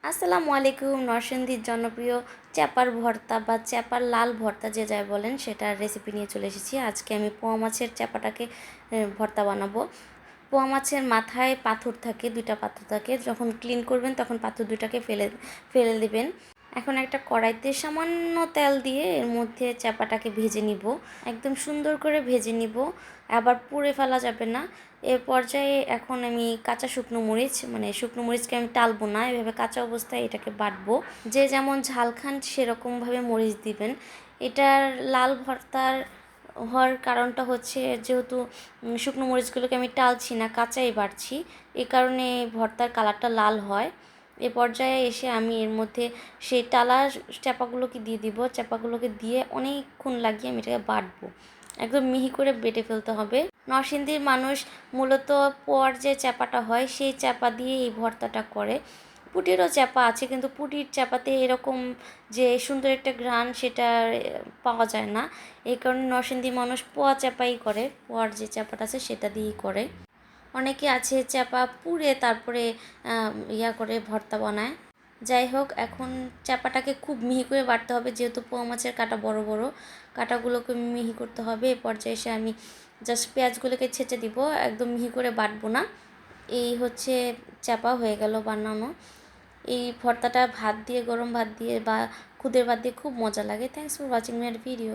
আসসালামু আলাইকুম। নরসিংদীর জনপ্রিয় চ্যাপার ভর্তা বা চ্যাপার লাল ভর্তা যে যাই বলেন সেটার রেসিপি নিয়ে চলে এসেছি। আজকে আমি পোয়া মাছের চ্যাপাটাকে ভর্তা বানাবো। পোয়া মাছের মাথায় পাথর থাকে, দুইটা পাথর থাকে। যখন ক্লিন করবেন তখন পাথর দুইটাকে ফেলে ফেলে দিবেন। এখন একটা কড়াইতে সামান্য তেল দিয়ে এর মধ্যে চ্যাপাটাকে ভেজে নিব, একদম সুন্দর করে ভেজে নিব, আবার পুড়ে ফেলা যাবে না। এ পর্যায়ে এখন আমি কাঁচা শুকনো মরিচ, মানে শুকনো মরিচকে আমি টালবো না, এভাবে কাঁচা অবস্থায় এটাকে বাটবো। যে যেমন ঝাল খান সেরকমভাবে মরিচ দিবেন। এটার লাল ভর্তার হওয়ার কারণটা হচ্ছে যেহেতু শুকনো মরিচগুলোকে আমি টালছি না, কাঁচাই বাটছি, এই কারণে ভর্তার কালারটা লাল হয়। এ পর্যায়ে এসে আমি এর মধ্যে সেই টালা চাপাগুলোকে দিয়ে দিব। চাপাগুলোকে দিয়ে অনেকক্ষণ লাগিয়ে আমি এটাকে বাটবো, একদম মিহি করে বেটে ফেলতে হবে। নরসিংদীর মানুষ মূলত পোয়ার যে চাপাটা হয় সেই চাপা দিয়ে এই ভর্তাটা করে। পুটিরও চাপা আছে, কিন্তু পুটির চাপাতে এরকম যে সুন্দর একটা ঘ্রাণ সেটা পাওয়া যায় না। এই কারণে নরসিংদী মানুষ পোয়া চাপাই করে, পোয়ার যে চাপাটা আছে সেটা দিয়েই করে। অনেকে আছে চাপা পুড়ে তারপরে ইয়া করে ভর্তা বানায়। যাই হোক, এখন চাপাটাকে খুব মিহি করে বাটতে হবে, যেহেতু পোয়া মাছের কাঁটা বড় বড়, কাঁটাগুলোকে মিহি করতে হবে। এ পর্যায়ে এসে আমি জাস্ট পেঁয়াজগুলোকে ছেঁচে দিব, একদম মিহি করে বাটবো না। এই হচ্ছে চাপা হয়ে গেল বানানো। এই ভর্তাটা ভাত দিয়ে, গরম ভাত দিয়ে বা খুদের ভাত দিয়ে খুব মজা লাগে। Thanks for watching my video.